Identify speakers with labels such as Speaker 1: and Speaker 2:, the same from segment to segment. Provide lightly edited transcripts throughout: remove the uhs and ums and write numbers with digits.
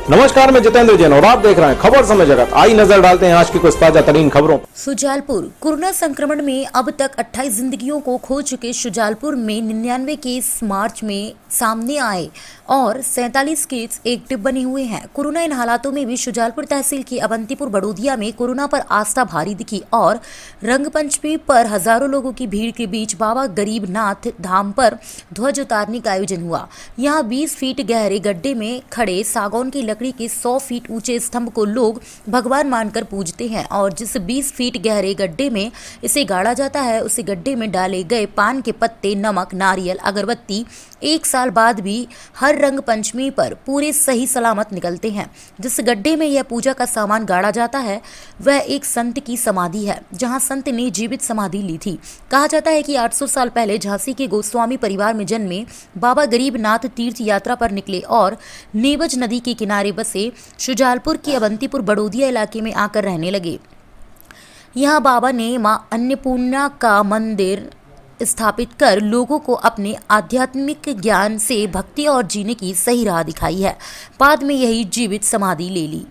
Speaker 1: नमस्कार, मैं जितेंद्र जैन और आप देख रहे हैं खबर समय जगत। आई नजर डालते हैं आज की कुछ ताजा तरीन खबरों।
Speaker 2: शुजालपुर कोरोना संक्रमण में अब तक 28 जिंदगियों को खो चुके शुजालपुर में 99 केस मार्च में सामने आए और 47 केस एक्टिव बने हुए हैं। कोरोना इन हालातों में भी शुजालपुर तहसील के अवंतीपुर बड़ोदिया में कोरोना पर आस्था भारी दिखी और रंगपंचमी पर हजारों लोगों की भीड़ के बीच बाबा गरीबनाथ धाम पर ध्वज उतारने का आयोजन हुआ। यहाँ 20 फीट गहरे गड्ढे में खड़े सागौन की लकड़ी के 100 फीट ऊंचे स्तंभ को लोग भगवान मानकर पूजते हैं और जिस 20 फीट गहरे गड्ढे में इसे गाड़ा जाता है उसे गड्ढे में डाले गए पान के पत्ते, नमक, नारियल, अगरबत्ती 1 साल बाद भी हर रंग पंचमी पर पूरे सही सलामत निकलते हैं। जिस गड्ढे में यह पूजा का सामान गाड़ा जाता है वह एक संत की समाधि है, जहां संत ने जीवित समाधि ली थी। कहा जाता है कि 800 साल पहले झांसी के गोस्वामी परिवार में जन्मे बाबा गरीबनाथ तीर्थ यात्रा पर निकले और नेवज नदी के किनारे बसे शुजालपुर के अवंतीपुर बड़ोदिया इलाके में आकर रहने लगे। यहाँ बाबा ने मां अन्नपूर्णा का मंदिर स्थापित कर लोगों को अपने आध्यात्मिक ज्ञान से भक्ति और जीने की सही राह दिखाई है। बाद में यही जीवित समाधि ले ली।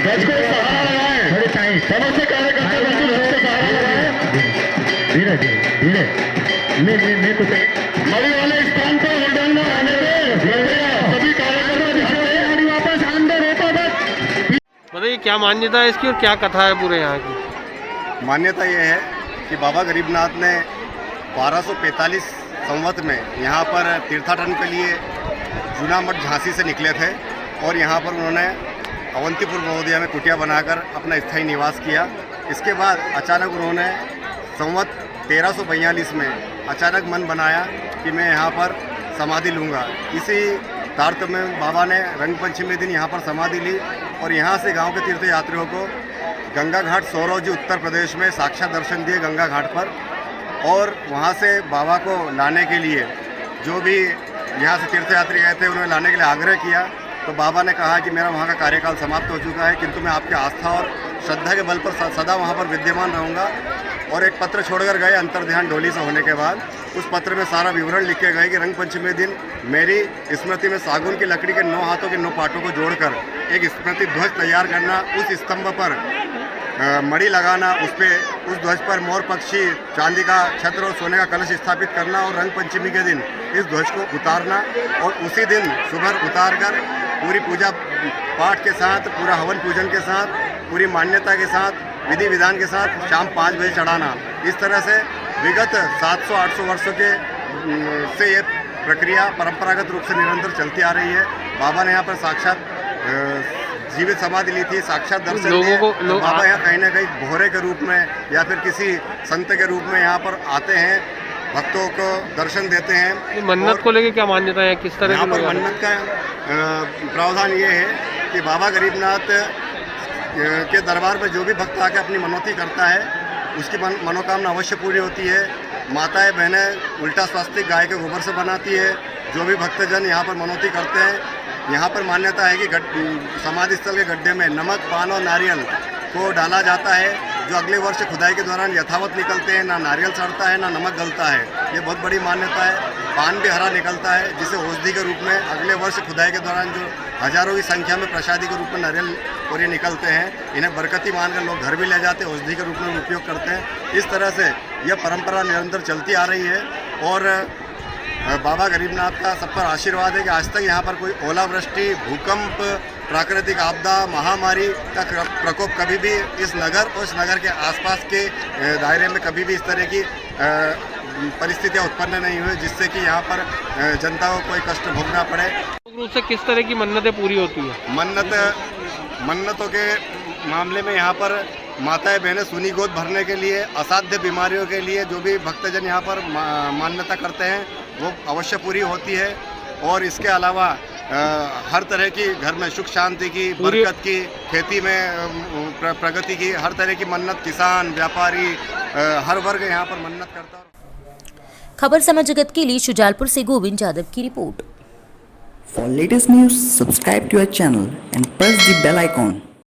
Speaker 3: गज को सहारा लगाए, थोड़ी टाइट समझ कार्यकर्ता बंधु गज को सहारा लगाए, धीरे धीरे मैं कुछ मरी वाले स्थान पर होल्डन में आने दे, सभी कार्यकर्ता दिखाए वापस अंदर होता बस।
Speaker 4: बताइए क्या मान्यता है इसकी और क्या कथा है पूरे यहाँ की?
Speaker 5: मान्यता ये है कि बाबा गरीबनाथ ने 1245 संवत में यहाँ पर तीर्थाटन के लिए जूना मठ झांसी से निकले थे और यहाँ पर उन्होंने अवंतीपुर बड़ोदिया में कुटिया बनाकर अपना स्थायी निवास किया। इसके बाद अचानक उन्होंने संवत 1342 में अचानक मन बनाया कि मैं यहाँ पर समाधि लूँगा। इसी तारतम्य में बाबा ने रंग पंचमी दिन यहाँ पर समाधि ली और यहाँ से गांव के तीर्थ यात्रियों को गंगा घाट सौरवजी उत्तर प्रदेश में साक्षात दर्शन दिए गंगा घाट पर। और वहाँ से बाबा को लाने के लिए जो भी यहाँ से तीर्थयात्री गए थे उन्हें लाने के लिए आग्रह किया तो बाबा ने कहा कि मेरा वहाँ का कार्यकाल समाप्त हो चुका है, किंतु मैं आपकी आस्था और श्रद्धा के बल पर सदा वहाँ पर विद्यमान रहूँगा। और एक पत्र छोड़कर गए अंतर्ध्यान डोली से होने के बाद। उस पत्र में सारा विवरण लिखे गए कि रंग पंचमी दिन मेरी स्मृति में सागौन की लकड़ी के 9 हाथों के 9 पाटों को जोड़कर एक स्मृति ध्वज तैयार करना, उस स्तंभ पर मणि लगाना, उस ध्वज पर मोर पक्षी, चांदी का छत्र और सोने का कलश स्थापित करना और रंग पंचमी के दिन इस ध्वज को उतारना और उसी दिन सुबह उतार कर पूरी पूजा पाठ के साथ, पूरा हवन पूजन के साथ, पूरी मान्यता के साथ, विधि विधान के साथ शाम 5 बजे चढ़ाना। इस तरह से विगत 700-800 वर्षों के से ये प्रक्रिया परंपरागत रूप से निरंतर चलती आ रही है। बाबा ने यहाँ पर साक्षात जीवित समाधि ली थी, साक्षात दर्शन दिए। बाबा यहाँ कहीं ना कहीं भोरे के रूप में या फिर किसी संत के रूप में यहाँ पर आते हैं, भक्तों को दर्शन देते हैं।
Speaker 4: मन्नत को लेके क्या मान्यता है, किस तरह
Speaker 5: यहाँ पर मन्नत का प्रावधान ये है कि बाबा गरीबनाथ के दरबार में जो भी भक्त आके अपनी मनौती करता है उसकी मनोकामना अवश्य पूरी होती है। माताएं बहनें उल्टा स्वास्तिक गाय के गोबर से बनाती है। जो भी भक्तजन यहाँ पर मनौती करते हैं, यहाँ पर मान्यता है कि समाधि स्थल के गड्ढे में नमक, पान और नारियल को डाला जाता है, जो अगले वर्ष खुदाई के दौरान यथावत निकलते हैं। ना नारियल सड़ता है, ना नमक गलता है। ये बहुत बड़ी मान्यता है। पान भी हरा निकलता है, जिसे औषधि के रूप में अगले वर्ष खुदाई के दौरान जो हजारों की संख्या में प्रसादी के रूप में नारियल और ये निकलते हैं, इन्हें बरकती मानकर लोग घर भी ले जाते हैं, औषधि के रूप में उपयोग करते हैं। इस तरह से यह परंपरा निरंतर चलती आ रही है और बाबा गरीबनाथ का सब पर आशीर्वाद है कि आज तक यहाँ पर कोई ओलावृष्टि, भूकंप, प्राकृतिक आपदा, महामारी का प्रकोप कभी भी इस नगर और इस नगर के आसपास के दायरे में कभी भी इस तरह की परिस्थितियाँ उत्पन्न नहीं हुई जिससे कि यहाँ पर जनता को कोई कष्ट भोगना पड़े।
Speaker 4: रूप से किस तरह की मन्नतें पूरी होती है?
Speaker 5: मन्नतों के मामले में यहाँ पर माताएं बहनें सूनी गोद भरने के लिए, असाध्य बीमारियों के लिए जो भी भक्तजन यहाँ पर मान्यता करते हैं वो अवश्य पूरी होती है। और इसके अलावा हर तरह की घर में सुख शांति की, बरकत की, खेती में प्रगति की, हर तरह की मन्नत किसान, व्यापारी, हर वर्ग यहाँ पर मन्नत करता है।
Speaker 2: खबर समय जगत के लिए शुजालपुर से गोविंद यादव की report.
Speaker 6: For latest news, subscribe to our channel and press the bell icon.